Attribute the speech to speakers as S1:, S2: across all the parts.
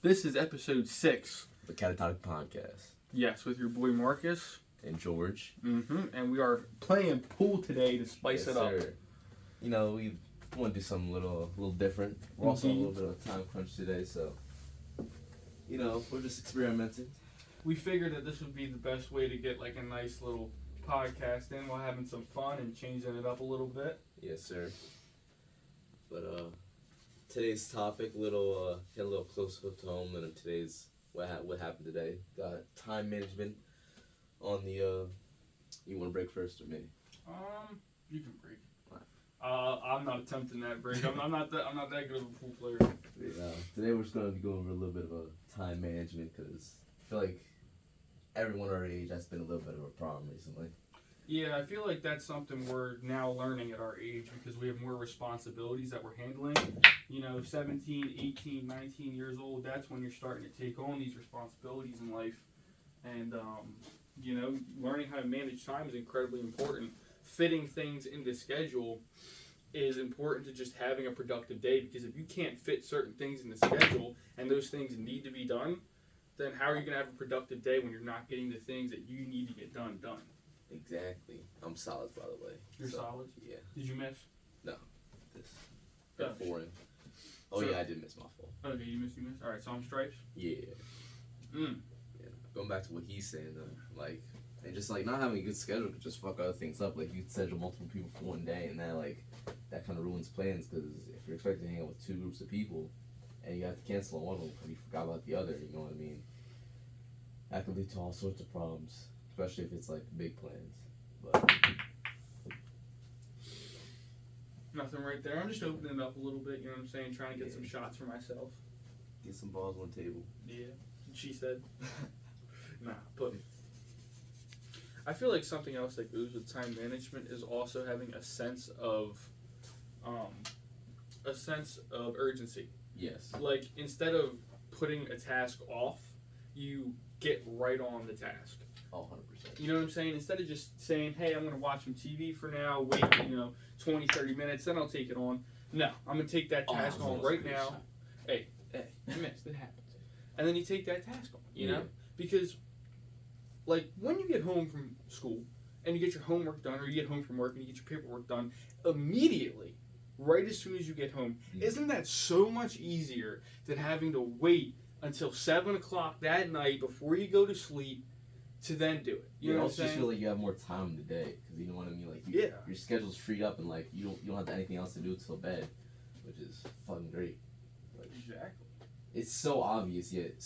S1: This is episode 6.
S2: The Catatonic podcast.
S1: Yes, with your boy Marcis
S2: And George.
S1: And we are playing pool today to spice it up.
S2: Sir. You know, we want to do something a little different. We're also on a little bit of a time crunch today, so, you know, we're just experimenting.
S1: We figured that this would be the best way to get like a nice little podcast in while having some fun and changing it up a little bit.
S2: Yes, sir. But today's topic, hit a little closer to home than today's what happened today. Got time management on the. You want to break first or me?
S1: You can break. I'm not attempting that break. I'm not that good of a pool player.
S2: Today we're just going to be going over a little bit of a time management because I feel like everyone our age that's been a little bit of a problem recently.
S1: Yeah, I feel like that's something we're now learning at our age because we have more responsibilities that we're handling. You know, 17, 18, 19 years old, that's when you're starting to take on these responsibilities in life. And, you know, learning how to manage time is incredibly important. Fitting things into schedule is important to just having a productive day, because if you can't fit certain things in the schedule and those things need to be done, then how are you going to have a productive day when you're not getting the things that you need to get done?
S2: Exactly. I'm solid, by the way.
S1: You're solid?
S2: Yeah.
S1: Did you miss?
S2: No. This.
S1: Gotcha.
S2: Foreign. Oh, so, yeah, I did miss my fault.
S1: Okay, you missed. Alright, so I'm stripes?
S2: Yeah. Yeah. Going back to what he's saying, though, like, and just, like, not having a good schedule could just fuck other things up. Like, you schedule multiple people for one day, and that kind of ruins plans, because if you're expected to hang out with two groups of people, and you have to cancel on one of them because you forgot about the other, you know what I mean? That could lead to all sorts of problems. Especially if it's like big plans. But
S1: nothing right there. I'm just opening it up a little bit, you know what I'm saying? Trying to get some shots for myself.
S2: Get some balls on the table.
S1: Yeah. She said. Nah, but I feel like something else that goes with time management is also having a sense of urgency.
S2: Yes.
S1: Like, instead of putting a task off, you get right on the task.
S2: Oh, 100%.
S1: You know what I'm saying? Instead of just saying, hey, I'm going to watch some TV for now, wait, 20, 30 minutes, then I'll take it on. No, I'm going to take that task on right now. Shot. Hey, you missed. It happens. And then you take that task on, you know? Because, like, when you get home from school and you get your homework done, or you get home from work and you get your paperwork done, immediately, right as soon as you get home, isn't that so much easier than having to wait until 7 o'clock that night before you go to sleep to then do it? You know what I'm saying?
S2: Just feel like you have more time in the day, because you know what I mean. Like your schedule's freed up, and like you don't have anything else to do till bed, which is fucking great. Like,
S1: exactly.
S2: It's so obvious, yet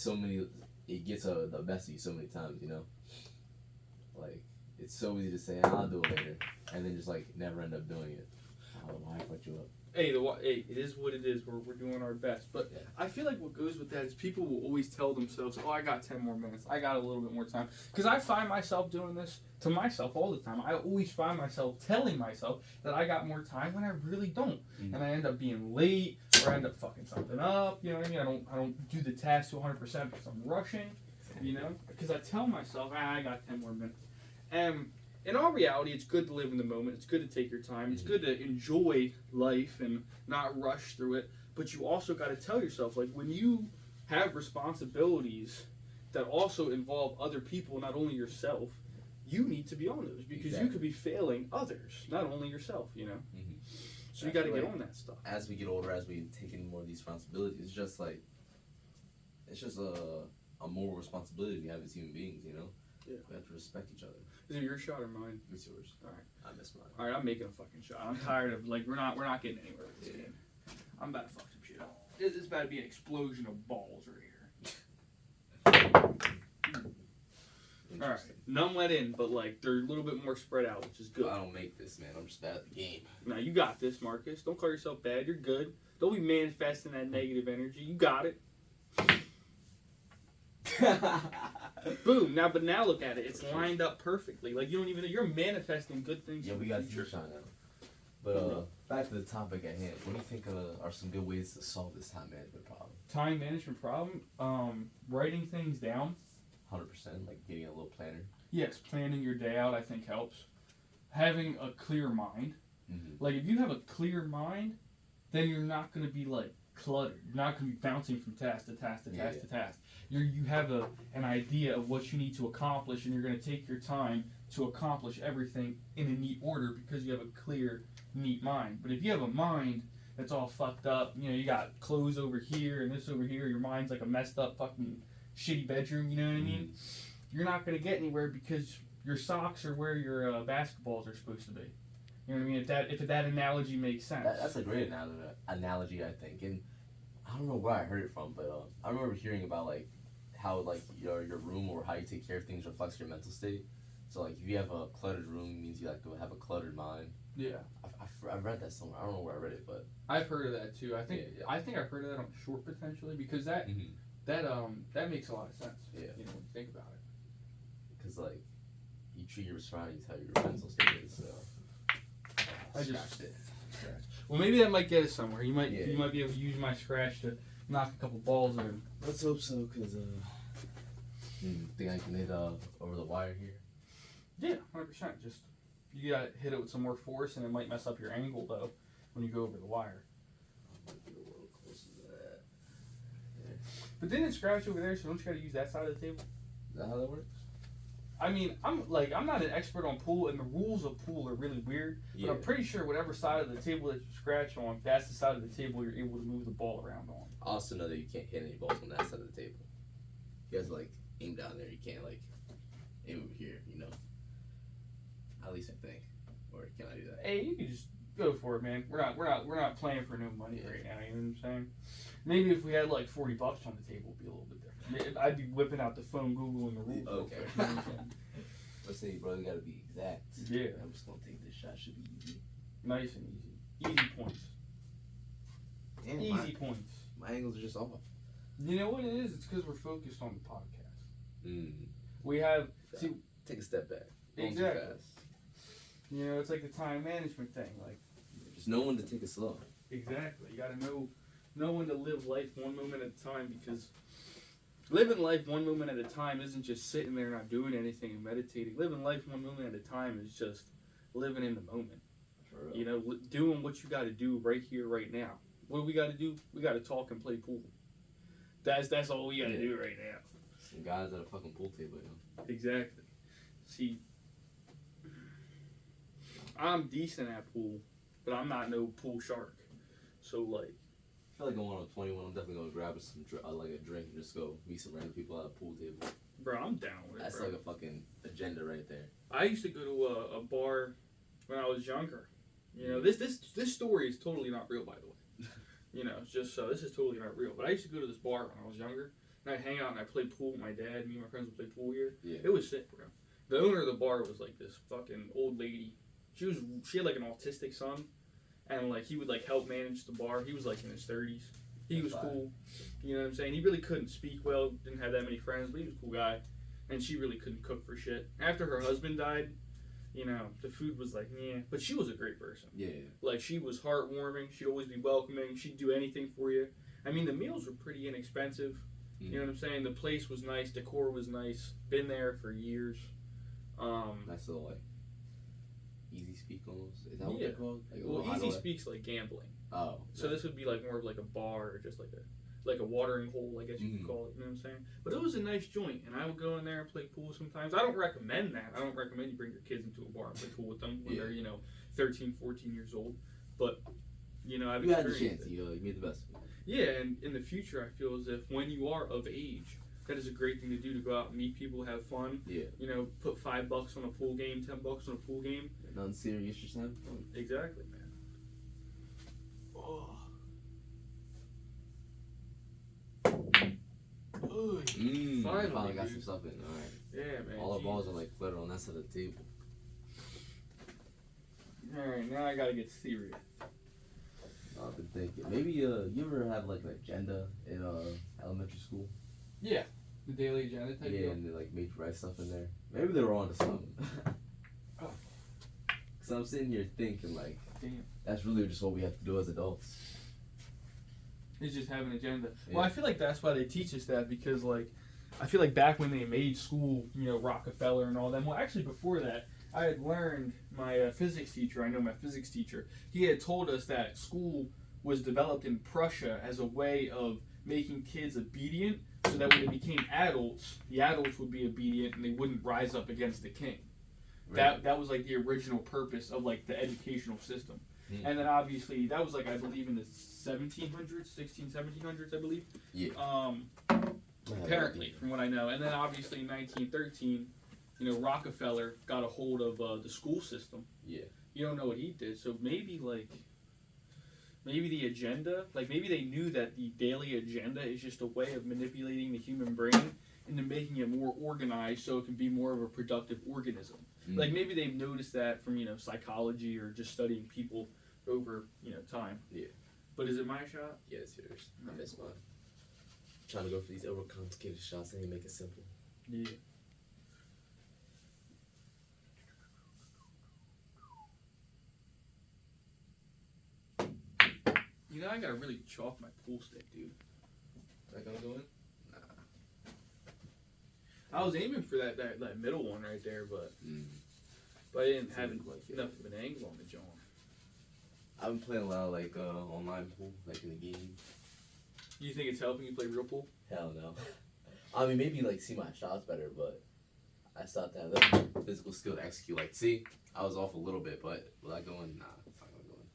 S2: it gets the best of you so many times. You know, like it's so easy to say I'll do it later, and then just like never end up doing it. I don't know why I put you up.
S1: Hey, it is what it is. We're doing our best. But yeah. I feel like what goes with that is people will always tell themselves, oh, I got 10 more minutes. I got a little bit more time. Because I find myself doing this to myself all the time. I always find myself telling myself that I got more time when I really don't. And I end up being late, or I end up fucking something up. You know what I mean? I don't do the task to 100% because I'm rushing, you know? Because I tell myself, I got 10 more minutes. And in all reality, it's good to live in the moment. It's good to take your time. It's good to enjoy life and not rush through it. But you also got to tell yourself, like, when you have responsibilities that also involve other people, not only yourself, you need to be on those, because you could be failing others, not only yourself, you know? So you got to get on that stuff.
S2: As we get older, as we take in more of these responsibilities, it's just a moral responsibility we have as human beings, you know?
S1: Yeah.
S2: We have to respect each other.
S1: Is it your shot or mine?
S2: It's yours.
S1: All right.
S2: I missed mine.
S1: All right, I'm making a fucking shot. I'm tired of, like, we're not getting anywhere with this game. I'm about to fuck some shit up. It's about to be an explosion of balls right here. All right, none let in, but like they're a little bit more spread out, which is good.
S2: I don't make this, man. I'm just bad at the game.
S1: No, you got this, Marcis. Don't call yourself bad. You're good. Don't be manifesting that negative energy. You got it. Boom. Now look at it. It's lined up perfectly. Like, you don't even know. You're manifesting good things.
S2: Yeah, we got your shine now. But back to the topic at hand. What do you think are some good ways to solve this time management problem?
S1: Time management problem? Writing things down.
S2: 100%. Like getting a little planner.
S1: Yes, planning your day out, I think, helps. Having a clear mind. Like, if you have a clear mind, then you're not going to be, like, cluttered. You're not going to be bouncing from task to task to task to task. You have an idea of what you need to accomplish, and you're going to take your time to accomplish everything in a neat order because you have a clear, neat mind. But if you have a mind that's all fucked up, you got clothes over here and this over here, your mind's like a messed up fucking shitty bedroom, you know what I mean? You're not going to get anywhere because your socks are where your basketballs are supposed to be. You know what I mean? If that analogy makes sense.
S2: That's a great analogy, I think. And I don't know where I heard it from, but I remember hearing about like how like your room or how you take care of things reflects your mental state. So like if you have a cluttered room, it means you like to have a cluttered mind.
S1: Yeah.
S2: I read that somewhere. I don't know where I read it, but
S1: I've heard of that too. I think I've heard of that on Short potentially because that makes a lot of sense.
S2: Yeah.
S1: When you think about it.
S2: Because like you treat your surroundings how your mental state is. So
S1: I just scratch. Well, maybe that might get us somewhere. You might be able to use my scratch to knock a couple balls in.
S2: Let's hope so. Because think I can hit over the wire here?
S1: Yeah, 100%. Just you gotta hit it with some more force, and it might mess up your angle though when you go over the wire.
S2: I might be a little closer to that. Yeah.
S1: But didn't it scratch over there? So don't you gotta use that side of the table?
S2: Is that how that works?
S1: I mean, I'm not an expert on pool, and the rules of pool are really weird. But I'm pretty sure whatever side of the table that you scratch on, that's the side of the table you're able to move the ball around on.
S2: I also know that you can't hit any balls on that side of the table. You guys like aim down there. You can't like aim over here. At least I think. Or can I do that?
S1: Hey, you can just go for it, man. We're not playing for no money right now. You know what I'm saying? Maybe if we had like $40 on the table, it'd be a little bit different. I'd be whipping out the phone, googling the rules.
S2: Okay.
S1: You know what I'm saying?
S2: Let's say, bro, you gotta be exact.
S1: Yeah.
S2: I'm just gonna take this shot. Should be easy.
S1: Nice and easy. Easy points.
S2: Damn,
S1: Easy points.
S2: My angles are just off.
S1: You know what it is? It's because we're focused on the podcast.
S2: Mm.
S1: We have
S2: Take a step back.
S1: Exactly.
S2: Too fast.
S1: It's like the time management thing. Like
S2: just know when to take it slow.
S1: Exactly. You gotta know when to live life one moment at a time, because living life one moment at a time isn't just sitting there not doing anything and meditating. Living life one moment at a time is just living in the moment. Doing what you got to do right here, right now. What do we got to do? We got to talk and play pool. That's all we got to do right now.
S2: Some guys at a fucking pool table,
S1: Exactly. See, I'm decent at pool, but I'm not no pool shark. So like,
S2: I feel like going on 21, I'm definitely gonna grab some like a drink and just go meet some random people at a pool table.
S1: Bro, I'm down with it.
S2: That's
S1: bro.
S2: like a fucking agenda right there.
S1: I used to go to a bar when I was younger. This story is totally not real, by the way. It's just this is totally not real. But I used to go to this bar when I was younger, and I'd hang out and I'd play pool with my dad. Me and my friends would play pool here.
S2: Yeah.
S1: It was sick, bro. The owner of the bar was like this fucking old lady. She had like an autistic son, and like he would like help manage the bar. He was like in his 30s. He was cool. You know what I'm saying? He really couldn't speak well, didn't have that many friends, but he was a cool guy. And she really couldn't cook for shit. After her husband died, the food was like, yeah. But she was a great person.
S2: Yeah.
S1: Like, she was heartwarming. She'd always be welcoming. She'd do anything for you. I mean, the meals were pretty inexpensive. You know what I'm saying? The place was nice. Decor was nice. Been there for years.
S2: Nice little, like, easy speak almost. Is that what they're called?
S1: Like, easy speak's like gambling.
S2: Oh.
S1: So this would be like more of like a bar, or just like a watering hole, I guess you could call it. You know what I'm saying? But it was a nice joint, and I would go in there and play pool sometimes. I don't recommend that. I don't recommend you bring your kids into a bar and play pool with them when they're 13, 14 years old. But I've
S2: you had the
S1: experienced
S2: chance.
S1: it.
S2: You made the best of it.
S1: Yeah, and in the future, I feel as if when you are of age, that is a great thing to do, to go out and meet people, have fun.
S2: Yeah.
S1: Put $5 on a pool game, $10 on a pool game.
S2: Nothing serious, just having fun.
S1: Exactly, man. Oh.
S2: Finally got some stuff in. All right.
S1: Yeah, man.
S2: All our balls are like flutter on that side of the table.
S1: All right, now I gotta get serious.
S2: I've been thinking. Maybe you ever have like an agenda in elementary school?
S1: Yeah, the daily agenda type.
S2: Yeah, and they like made you write stuff in there. Maybe they were on to something.
S1: Oh.
S2: Cause I'm sitting here thinking like,
S1: damn,
S2: that's really just what we have to do as adults.
S1: It's just have an agenda.
S2: Yeah.
S1: Well, I feel like that's why they teach us that, because like, I feel like back when they made school, Rockefeller and all them. Well, actually before that, I had learned, my physics teacher, he had told us that school was developed in Prussia as a way of making kids obedient, so that when they became adults, the adults would be obedient and they wouldn't rise up against the king. Right. That was like the original purpose of like the educational system. And then obviously that was like, I believe, in the 1700s, I believe.
S2: Yeah.
S1: Apparently, from what I know. And then obviously in 1913, Rockefeller got a hold of the school system.
S2: Yeah.
S1: You don't know what he did, so maybe the agenda, like maybe they knew that the daily agenda is just a way of manipulating the human brain into making it more organized so it can be more of a productive organism. Like maybe they've noticed that from, psychology or just studying people over, time.
S2: Yeah.
S1: But is it my shot?
S2: Yeah, it's yours. I missed mine. Trying to go for these overcomplicated shots and make it simple.
S1: Yeah. I gotta really chalk my pool stick, dude.
S2: Is that gonna go in? Nah.
S1: I was aiming for that middle one right there, but I didn't have enough of an angle on the jaw.
S2: I've been playing a lot of online pool, like in the game.
S1: You think it's helping you play real pool?
S2: Hell no. I mean, maybe see my shots better, but I still have to have the physical skill to execute. I was off a little bit, but will I go in? Nah, it's not gonna go in.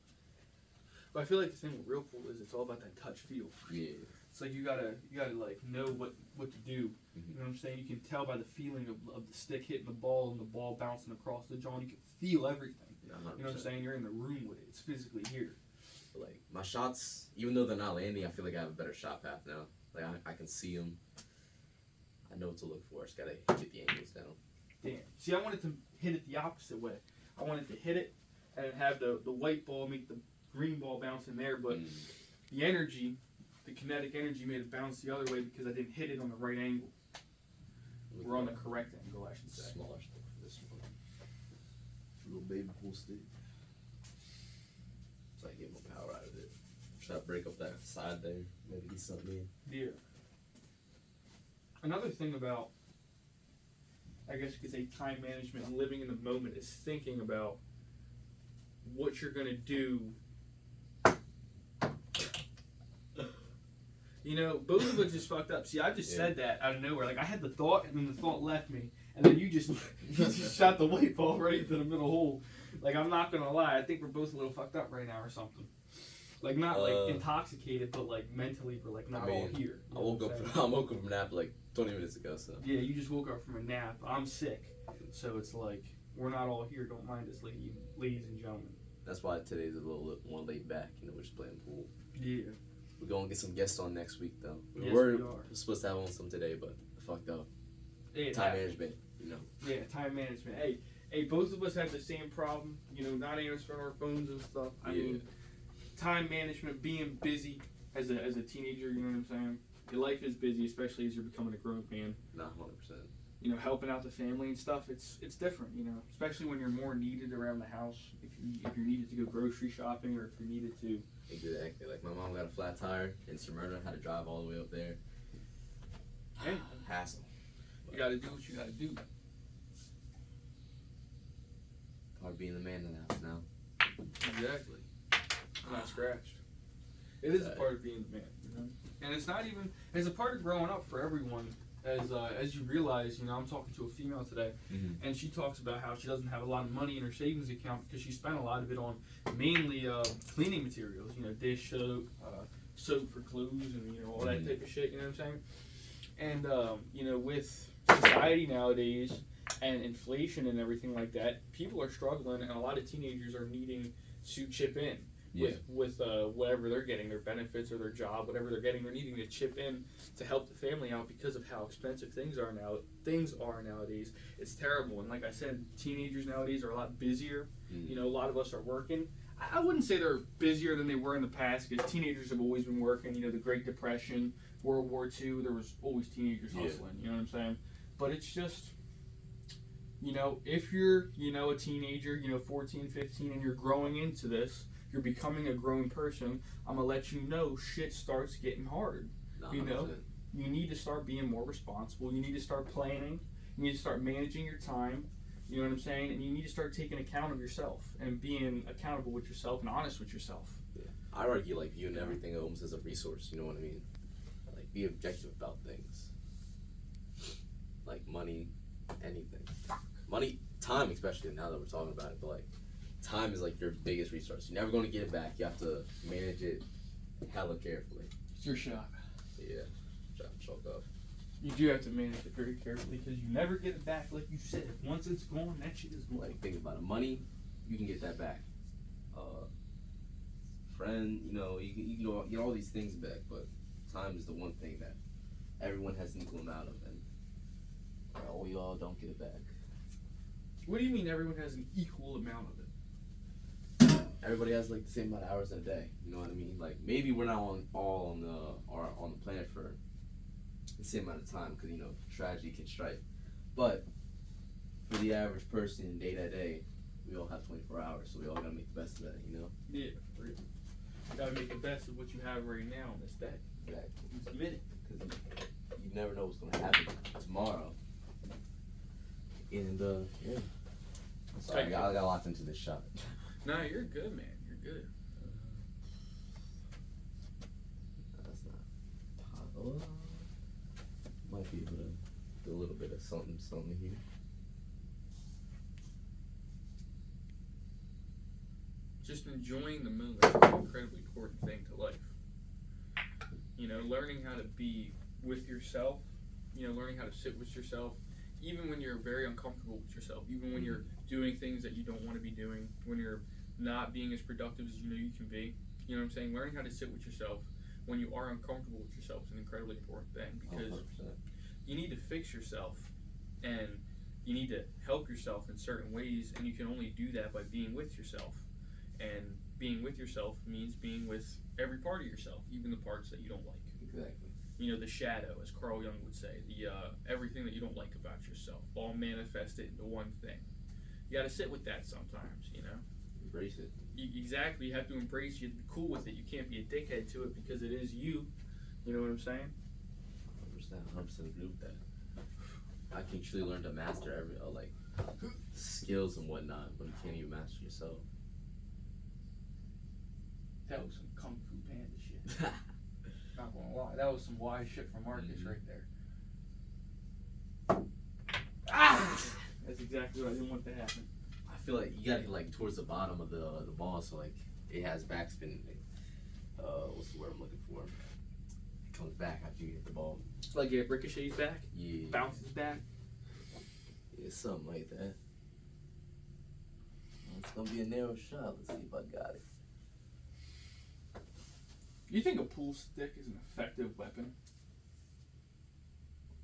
S1: But I feel like the thing with real pool is it's all about that touch feel.
S2: Yeah.
S1: It's like you gotta know what to do. You know what I'm saying? You can tell by the feeling of the stick hitting the ball and the ball bouncing across the jaw. And you can feel everything.
S2: 100%.
S1: You know what I'm saying? You're in the room with it. It's physically here.
S2: But, my shots, even though they're not landing, I feel like I have a better shot path now. I can see them. I know what to look for. I just gotta get the angles down.
S1: Damn. See, I wanted to hit it the opposite way. I wanted to hit it and have the white ball make the green ball bounce in there, but the energy, the kinetic energy, made it bounce the other way because I didn't hit it on the right angle. We're on the correct angle, I should say.
S2: Smaller stick for this one. Little baby pool stick. So I get more power out of it. Try to break up that side there. Maybe get something in.
S1: Yeah. Another thing about, I guess you could say, time management and living in the moment is thinking about what you're going to do. Both of us just fucked up. See, I just said that out of nowhere. I had the thought, and then the thought left me. And then you just shot the white ball right into the middle hole. I'm not going to lie. I think we're both a little fucked up right now or something. Not intoxicated, but mentally we're not all here.
S2: I woke up from a nap 20 minutes ago, so.
S1: Yeah, you just woke up from a nap. I'm sick. So it's we're not all here. Don't mind us, ladies and gentlemen.
S2: That's why today's a little more laid back. We're just playing pool.
S1: Yeah.
S2: We're going to get some guests on next week, though.
S1: Yes,
S2: we're
S1: we are.
S2: supposed to have on some today, but fucked up.
S1: Yeah,
S2: time management,
S1: Yeah, time management. Hey, both of us had the same problem, not answering our phones and stuff. I mean, time management, being busy as a teenager, you know what I'm saying? Your life is busy, especially as you're becoming a grown man.
S2: Not 100%.
S1: Helping out the family and stuff, it's different, especially when you're more needed around the house. If you're needed to go grocery shopping or if you're needed to.
S2: Exactly. My mom got a flat tire in Smyrna, had to drive all the way up there.
S1: Hey,
S2: hassle.
S1: You gotta do what you gotta do.
S2: Part of being the man in the house now.
S1: Exactly. Not scratched. It is a part of being the man, And it's not even. It's a part of growing up for everyone. As you realize, I'm talking to a female today, and she talks about how she doesn't have a lot of money in her savings account because she spent a lot of it on mainly cleaning materials, dish soap, soap for clothes, and all that type of shit. You know what I'm saying? And with society nowadays and inflation and everything like that, people are struggling, and a lot of teenagers are needing to chip in. With whatever they're getting, their benefits or their job, whatever they're getting, they're needing to chip in to help the family out because of how expensive things are nowadays. It's terrible. And like I said, teenagers nowadays are a lot busier. A lot of us are working. I wouldn't say they're busier than they were in the past because teenagers have always been working. The Great Depression, World War II, there was always teenagers hustling. You know what I'm saying? But it's just, if you're, a teenager, 14, 15, and you're growing into this, you're becoming a grown person, I'm going to let you know shit starts getting hard.
S2: 100%.
S1: You need to start being more responsible. You need to start planning. You need to start managing your time. You know what I'm saying? And you need to start taking account of yourself and being accountable with yourself and honest with yourself.
S2: I argue like viewing everything almost as a resource. You know what I mean? Like be objective about things. Like money, anything. Money, time especially. Now that we're talking about it, but like time is like your biggest resource. You're never going to get it back. You have to manage it hella carefully.
S1: It's your shot.
S2: Yeah, try to choke up.
S1: You do have to manage it very carefully because you never get it back, like you said. Once it's gone, that shit is gone.
S2: Like think about it. Money, you can get that back. Friend, you know, you can get all these things back, but time is the one thing that everyone has an equal amount of, and we all don't get it back.
S1: What do you mean everyone has an equal amount of it?
S2: Everybody has like the same amount of hours in a day. You know what I mean? Like maybe we're not all on the planet for the same amount of time because you know tragedy can strike, but for the average person day to day, we all have 24 hours, so we all gotta make the best of that. You know?
S1: Yeah, for real. You gotta make the best of what you have right now on this day.
S2: Exactly.
S1: Just admit it.
S2: Because you never know what's gonna happen tomorrow. And yeah. Sorry, I got locked into this shot.
S1: No, you're good, man. You're good.
S2: That's not. Might be able to do a little bit of something here.
S1: Just enjoying the moment is an incredibly important thing to life. You know, learning how to be with yourself, you know, learning how to sit with yourself, even when you're very uncomfortable with yourself, even when you're doing things that you don't want to be doing, when you're not being as productive as you know you can be. You know what I'm saying? Learning how to sit with yourself when you are uncomfortable with yourself is an incredibly important thing because
S2: 100%.
S1: you need to fix yourself and you need to help yourself in certain ways, and you can only do that by being with yourself. And being with yourself means being with every part of yourself, even the parts that you don't like.
S2: Exactly.
S1: You know, the shadow, as Carl Jung would say, the everything that you don't like about yourself, all manifested into one thing. You got to sit with that sometimes, you know.
S2: Embrace it.
S1: Exactly. You have to embrace it. You have to be cool with it. You can't be a dickhead to it because it is you. You know what I'm saying?
S2: 100% agree with that. I can truly learn to master every like skills and whatnot, but you can't even master yourself.
S1: That was some Kung Fu Panda shit. Not gonna lie, that was some wise shit from Marcus right there. Ah! That's exactly what I didn't want to happen.
S2: I feel like you gotta hit like towards the bottom of the ball, so like it has backspin. What's the word I'm looking for? It comes back after you hit the ball.
S1: Like it ricochets back,
S2: Yeah.
S1: bounces back.
S2: Yeah, something like that. It's gonna be a narrow shot. Let's see if I got it.
S1: You think a pool stick is an effective weapon?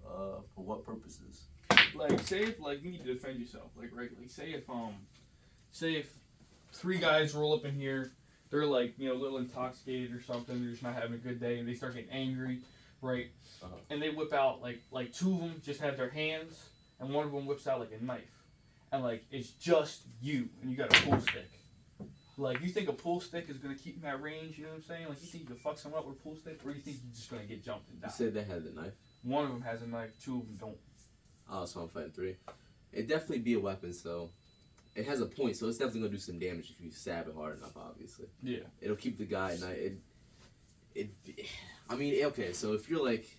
S2: For what purposes?
S1: Like, say if like you need to defend yourself, like regularly. Say if three guys roll up in here, they're like, you know, a little intoxicated or something, they're just not having a good day, and they start getting angry, right? And they whip out like two of them just have their hands, and one of them whips out like a knife, and like it's just you, and you got a pool stick. Like, you think a pool stick is gonna keep them at range? You know what I'm saying? Like, you think you can fuck someone up with a pool stick, or you think you're just gonna get jumped and die?
S2: You said they had the knife.
S1: One of them has a knife, two of them don't.
S2: Oh, so I'm fighting three. It'd definitely be a weapon, so it has a point, so it's definitely gonna do some damage if you stab it hard enough, obviously.
S1: Yeah.
S2: It'll keep the guy at night. I mean, okay, so if you're like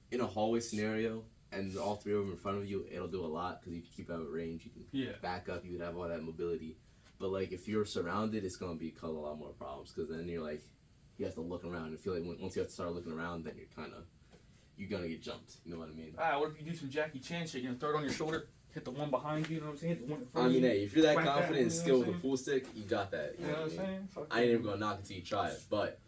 S2: in a hallway scenario and all three of them in front of you, it'll do a lot because you can keep out of range, you can back up, you can have all that mobility. But like if you're surrounded, it's gonna cause a lot more problems because then you're like, you have to look around and feel like once you have to start looking around, then you're gonna get jumped. You know what I mean?
S1: What if you do some Jackie Chan shit? You know, throw it on your shoulder, hit the one behind you. You know what I'm saying? Hit the one in front
S2: I mean,
S1: of you.
S2: hey, if you're that
S1: Whack
S2: confident and
S1: you know
S2: skilled
S1: what
S2: with
S1: I'm
S2: a pool stick, you got that.
S1: You know what I'm saying?
S2: I ain't even gonna knock it till you try it. But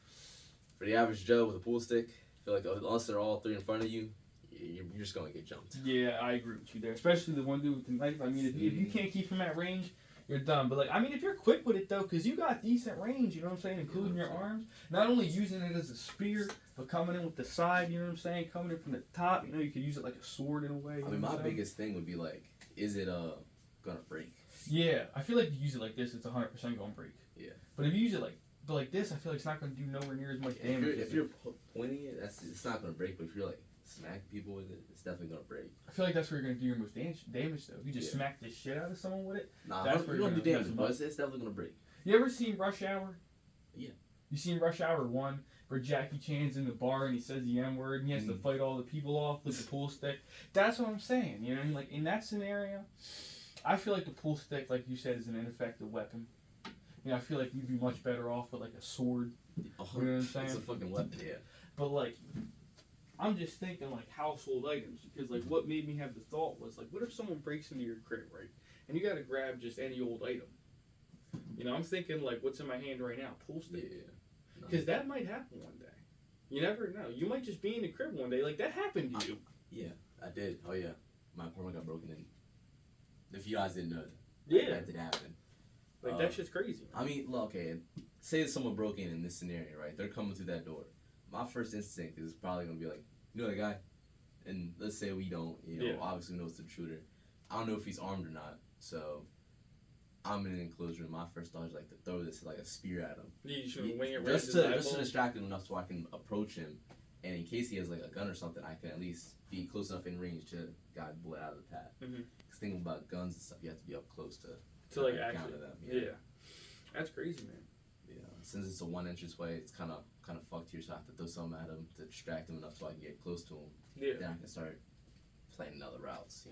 S2: for the average Joe with a pool stick, I feel like unless they're all three in front of you, you're just gonna get jumped.
S1: Yeah, I agree with you there. Especially the one dude with the knife. I mean, if you can't keep him at range, you're done. But like, I mean, if you're quick with it though, because you got decent range, you know what I'm saying, including your arms. Not only using it as a spear, but coming in with the side, you know what I'm saying, coming in from the top. You know, you could use it like a sword in a way.
S2: I mean, my biggest thing would be like, is it gonna break?
S1: Yeah, I feel like if you use it like this, it's 100% gonna break.
S2: Yeah.
S1: But if you use it like this, I feel like it's not gonna do nowhere near as much damage.
S2: If you're pointing it, it's not gonna break. But if you're like smacking people with it, it's definitely gonna break.
S1: I feel like that's where you're gonna do your most damage though. If you just smack the shit out of someone with it.
S2: Nah,
S1: that's
S2: you're gonna do damage, but it's definitely gonna break.
S1: You ever seen Rush Hour?
S2: Yeah.
S1: You seen Rush Hour 1 where Jackie Chan's in the bar and he says the N word and he has to fight all the people off with the pool stick? That's what I'm saying. You know what I mean? Like in that scenario, I feel like the pool stick, like you said, is an ineffective weapon. You know, I feel like you'd be much better off with like a sword.
S2: Oh,
S1: you know what I'm saying?
S2: It's a fucking weapon, yeah.
S1: But like, I'm just thinking like household items because like what made me have the thought was like, what if someone breaks into your crib, right? And you gotta grab just any old item. You know, I'm thinking like, what's in my hand right now? Pool stick.
S2: Yeah.
S1: Because that might happen one day. You never know. You might just be in the crib one day. Like, that happened to you.
S2: Yeah, I did. Oh, yeah. My apartment got broken in. If you guys didn't know that.
S1: Yeah.
S2: That did happen.
S1: Like, that shit's crazy. Man.
S2: I mean, look, okay, say that someone broke in this scenario, right? They're coming through that door. My first instinct is probably going to be like, you know that guy? And let's say we don't, obviously we know it's the intruder. I don't know if he's armed or not, so I'm in an enclosed room. My first thought is like to throw this like a spear at him.
S1: You should wing it right
S2: just to distract him enough so I can approach him, and in case he has like a gun or something, I can at least be close enough in range to guide the bullet out of the path. Because thinking about guns and stuff, you have to be up close to
S1: like
S2: counter
S1: actually
S2: them.
S1: Yeah, that's crazy, man.
S2: Yeah, since it's a one entrance way, it's kind of fucked here. So I have to throw something at him to distract him enough so I can get close to him.
S1: Yeah.
S2: Then I can start planning other routes.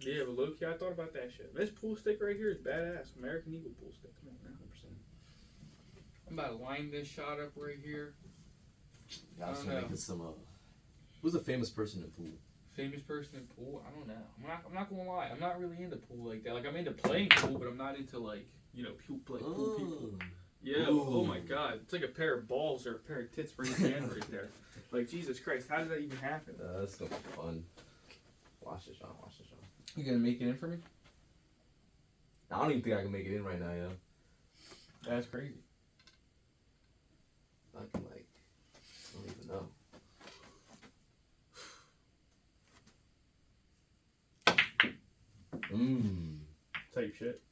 S1: Yeah, but low-key, I thought about that shit. This pool stick right here is badass. American Eagle pool stick. Come on, 100%. I'm about to line this shot up right here.
S2: I was making some. Who's a famous person in pool?
S1: Famous person in pool? I don't know. I'm not gonna lie. I'm not really into pool like that. Like I'm into playing pool, but I'm not into like pool people. Yeah. Ooh. Oh my god, it's like a pair of balls or a pair of tits for each hand right there. Like Jesus Christ, how did that even happen?
S2: That's gonna be fun. Watch this, Sean. Watch this, Sean.
S1: You gonna make it in for me?
S2: I don't even think I can make it in right now, yo.
S1: That's crazy.
S2: I can I don't even know.
S1: Type shit.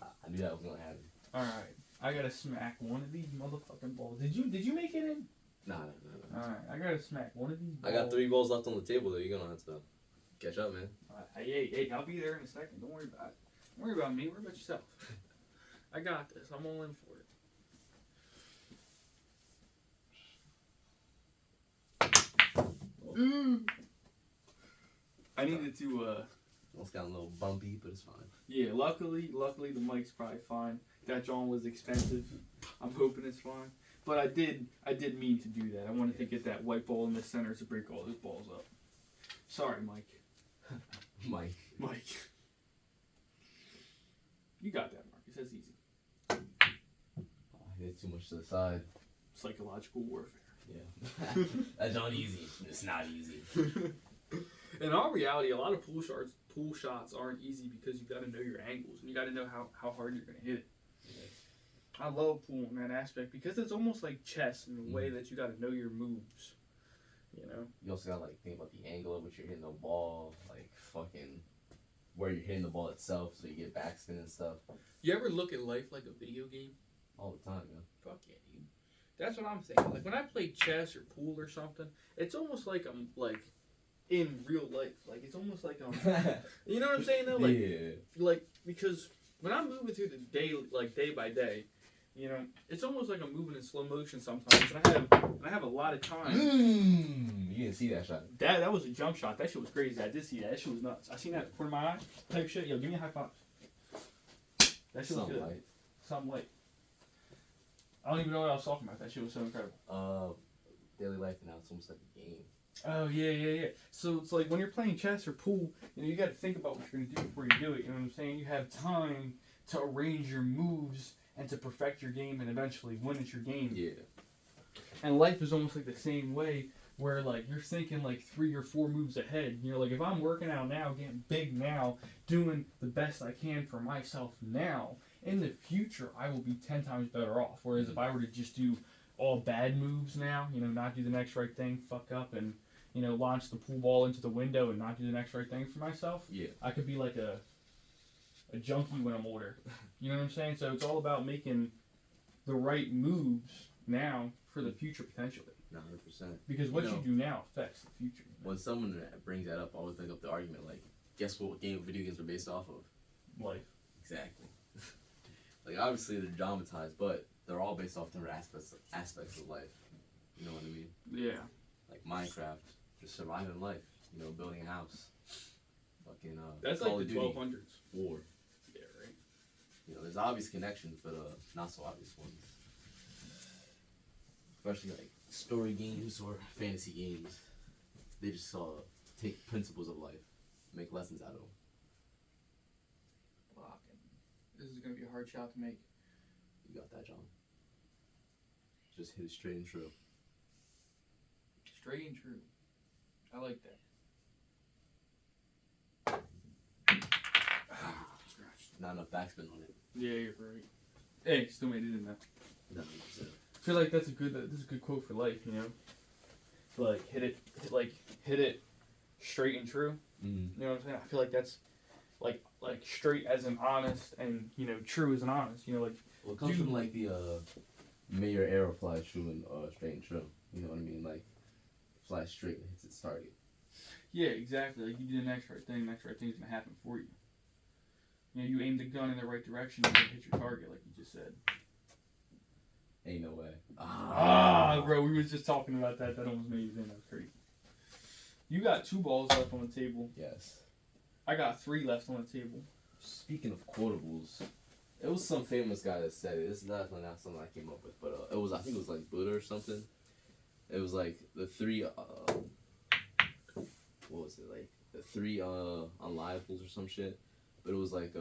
S2: I knew that was gonna happen.
S1: Alright. I gotta smack one of these motherfucking balls. Did you make it in?
S2: Nah.
S1: Alright, I gotta smack one of these balls.
S2: I got 3 balls left on the table though. You're gonna have to catch up, man.
S1: Hey, I'll be there in a second. Don't worry about it. Don't worry about me. Worry about yourself. I got this. I'm all in for it. I needed to,
S2: Almost got a little bumpy, but it's fine.
S1: Yeah, luckily the mic's probably fine. That John was expensive. I'm hoping it's fine. But I did mean to do that. I wanted to get that white ball in the center to break all those balls up. Sorry, Mike. Mike. You got that, Marcus. That's easy.
S2: I hit too much to the side.
S1: Psychological warfare.
S2: Yeah. That's not easy. It's not easy.
S1: In all reality, a lot of pool shots aren't easy because you got to know your angles and you got to know how hard you're going to hit it.
S2: Yes.
S1: I love pool in that aspect because it's almost like chess in the way that you got to know your moves.
S2: You also got to think about the angle of which you're hitting the ball, like fucking where you're hitting the ball itself, so you get backspin and stuff.
S1: You ever look at life like a video game?
S2: All the time, man.
S1: Fuck yeah, dude. That's what I'm thinking. Like when I play chess or pool or something, it's almost like I'm like in real life. Like it's almost like I'm. You know what I'm saying though? Like,
S2: yeah.
S1: Like because when I'm moving through the day, like day by day, it's almost like I'm moving in slow motion sometimes. And I have a lot of time.
S2: You didn't see that shot.
S1: That was a jump shot. That shit was crazy. I did see that. That shit was nuts. I seen that in the corner of my eye. Type shit. Yo, give me a high five. That shit was good.
S2: Light.
S1: Something light. I don't even know what I was talking about. That shit was so incredible.
S2: Daily life now, it's almost like a game.
S1: Oh, yeah. So it's like when you're playing chess or pool, you got to think about what you're going to do before you do it. You know what I'm saying? You have time to arrange your moves and to perfect your game and eventually win at your game.
S2: Yeah.
S1: And life is almost like the same way where, like, you're thinking, like, 3 or 4 moves ahead. Like, if I'm working out now, getting big now, doing the best I can for myself now, in the future, I will be 10 times better off. Whereas if I were to just do all bad moves now, not do the next right thing, fuck up, and, launch the pool ball into the window and not do the next right thing for myself, I could be like a junkie when I'm older. You know what I'm saying? So it's all about making the right moves now for the future potentially.
S2: 100%.
S1: Because what you do now affects the future.
S2: When someone brings that up, I always bring up the argument, like, guess what video games are based off of?
S1: Life.
S2: Exactly. Like, obviously they're dramatized, but they're all based off different aspects of life. You know what I mean?
S1: Yeah.
S2: Like Minecraft, just surviving life. You know, building a house. Fucking
S1: That's
S2: Call
S1: like
S2: of
S1: the
S2: Duty,
S1: 1200s.
S2: War.
S1: Yeah, right.
S2: You know, there's obvious connections, but not so obvious ones. Especially like story games or fantasy games. They just take principles of life, make lessons out of them.
S1: This is gonna be a hard shot to make.
S2: You got that, John. Just hit it straight and true.
S1: Straight and true. I like that.
S2: Not enough backspin on it.
S1: Yeah, you're right. Hey, still made it in there.
S2: 100%.
S1: I feel like that's a good quote for life, you know. Like hit it straight and true.
S2: Mm-hmm.
S1: You know what I'm saying? I feel like that's like straight as in honest, and you know true as in honest. You know, like
S2: well, it comes from like the may your arrow fly true and straight and true. You know what I mean? Like fly straight and hits its target.
S1: Yeah, exactly. Like you do the next right thing thing's gonna happen for you. You know, you aim the gun in the right direction, you're gonna hit your target, like you just said.
S2: Ain't no way.
S1: Bro, we was just talking about that. That almost made you think that was crazy. You got 2 balls left on the table.
S2: Yes.
S1: I got 3 left on the table.
S2: Speaking of quotables, it was some famous guy that said it. It's definitely not something I came up with, but it was, I think it was like Buddha or something. It was like the 3, what was it, like the 3 unliables or some shit. But it was like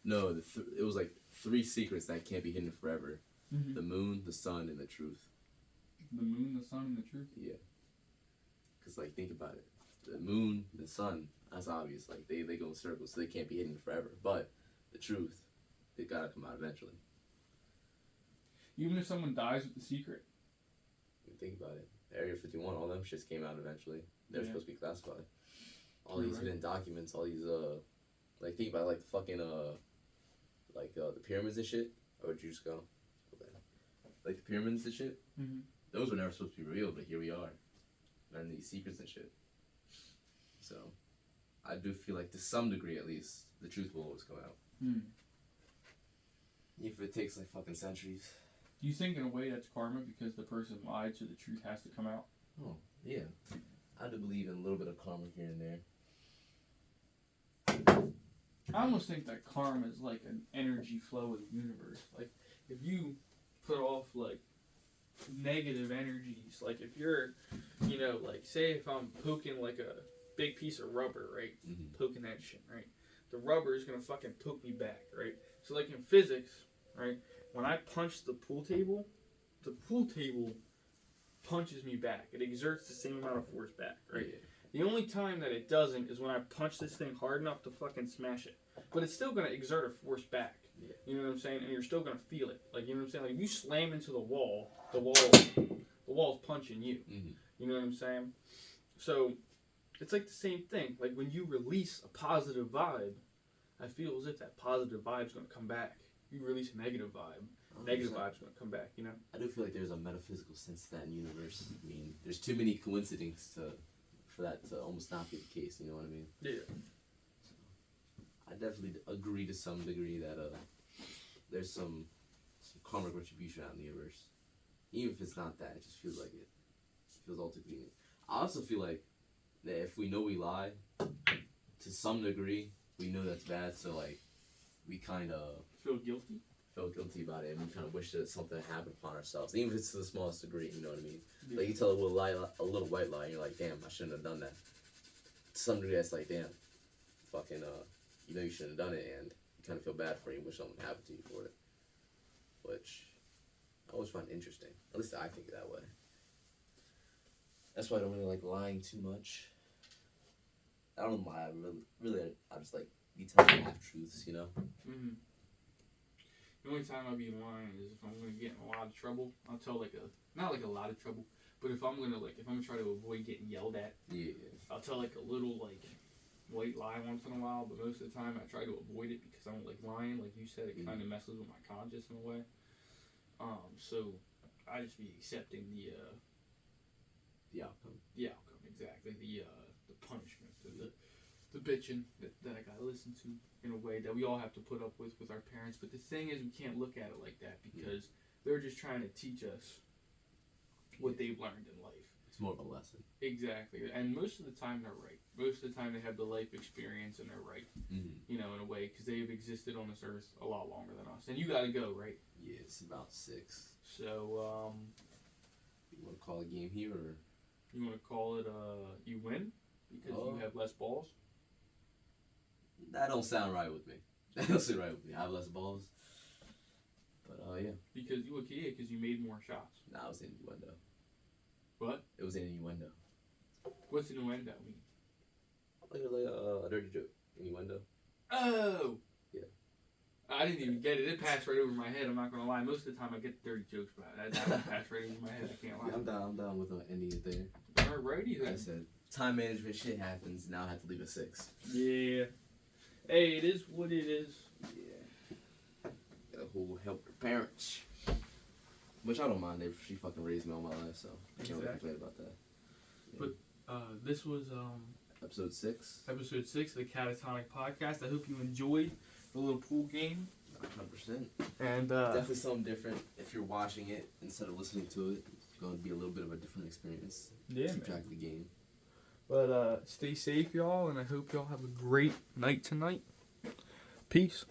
S2: no, it was like 3 secrets that can't be hidden forever.
S1: Mm-hmm.
S2: The moon, the sun, and the truth.
S1: The moon, the sun, and the truth?
S2: Yeah. Because, like, think about it. The moon, the sun, that's obvious. Like, they go in circles, so they can't be hidden forever. But the truth, they gotta come out eventually.
S1: Even if someone dies with the secret?
S2: Think about it. Area 51, all them shits came out eventually. They're supposed to be classified. All these hidden documents, all these, like, think about it, like, the fucking, like, the pyramids and shit. Or would you just go? Like, the pyramids and shit?
S1: Mm-hmm.
S2: Those were never supposed to be real, but here we are. Learning these secrets and shit. So, I do feel like, to some degree at least, the truth will always come out.
S1: Mm.
S2: Even if it takes, like, fucking centuries.
S1: Do you think, in a way, that's karma because the person lied, so the truth has to come out?
S2: Oh, yeah. I do believe in a little bit of karma here and there.
S1: I almost think that karma is like an energy flow of the universe. Like, if you put off, like, negative energies, like, if you're, you know, like, say if I'm poking, like, a big piece of rubber, right?
S2: Mm-hmm.
S1: Poking that shit, right? The rubber is going to fucking poke me back, right? So, like, in physics, right? When I punch the pool table punches me back. It exerts the same amount of force back, right?
S2: Yeah.
S1: The only time that it doesn't is when I punch this thing hard enough to fucking smash it. But it's still going to exert a force back.
S2: Yeah.
S1: You know what I'm saying? And you're still going to feel it. Like, you know what I'm saying? Like, if you slam into the wall's punching you.
S2: Mm-hmm.
S1: You know what I'm saying? So, it's like the same thing. Like, when you release a positive vibe, I feel as if that positive vibe's going to come back. You release a negative vibe, negative vibe's going to come back, you know?
S2: I do feel like there's a metaphysical sense to that in the universe. I mean, there's too many coincidences for that to almost not be the case, you know what I mean?
S1: Yeah.
S2: So, I definitely agree to some degree that there's some karmic retribution out in the universe. Even if it's not that, it just feels like it. It feels all too convenient. I also feel like that if we know we lie, to some degree, we know that's bad, so like, we kind of
S1: feel guilty
S2: about it, and we kind of wish that something happened upon ourselves, even if it's to the smallest degree, you know what I mean?
S1: Yeah.
S2: Like, you tell a little white lie, and you're like, damn, I shouldn't have done that. To some degree, that's like, damn, fucking, you know you shouldn't have done it, and you kind of feel bad for it, and wish something happened to you for it. Which I always find interesting. At least I think that way. That's why I don't really like lying too much. I don't lie, I just like, you tell me half-truths, you know?
S1: Mm-hmm. The only time I'll be lying is if I'm going to get in a lot of trouble. I'll tell not like a lot of trouble, but if I'm going to try to avoid getting yelled at,
S2: Yeah.
S1: I'll tell like a little like white lie once in a while, but most of the time I try to avoid it because I don't like lying. Like you said, it kind of messes with my conscience in a way. So I just be accepting the outcome. The outcome, exactly. The punishment, the the bitching that I gotta listen to in a way that we all have to put up with our parents. But the thing is, we can't look at it like that because they're just trying to teach us what they've learned in life.
S2: It's more of a lesson.
S1: Exactly, and most of the time they're right. Most of the time they have the life experience and they're right. You know, in a way, because they've existed on this earth a lot longer than us. And you gotta go, right?
S2: Yeah, it's about 6.
S1: So,
S2: you want to call a game here, or
S1: you want to call it you win because you have less balls?
S2: That don't sound right with me. That don't sound right with me. I have less balls. But yeah.
S1: Because you made more shots.
S2: Nah, it was an innuendo.
S1: What?
S2: It was an innuendo.
S1: What's innuendo mean?
S2: Like a dirty joke. Innuendo.
S1: Oh!
S2: Yeah.
S1: I didn't even get it. It passed right over my head. I'm not going to lie. Most of the time I get dirty jokes, but that one passed right over my head. I can't lie.
S2: Yeah, I'm down with an ending there.
S1: Alrighty then.
S2: Like I said, time management shit happens. Now I have to leave at 6.
S1: Yeah. Hey, it is what it is.
S2: Yeah. Gotta help your parents. Which I don't mind if she fucking raised me all my life, so I can't really complain about that. Yeah.
S1: But this was
S2: episode 6.
S1: Episode 6 of the Catatonic podcast. I hope you enjoyed the little pool game.
S2: 100%.
S1: And
S2: definitely something different. If you're watching it instead of listening to it, it's going to be a little bit of a different experience.
S1: Yeah,
S2: keep track of the game.
S1: But stay safe, y'all, and I hope y'all have a great night tonight. Peace.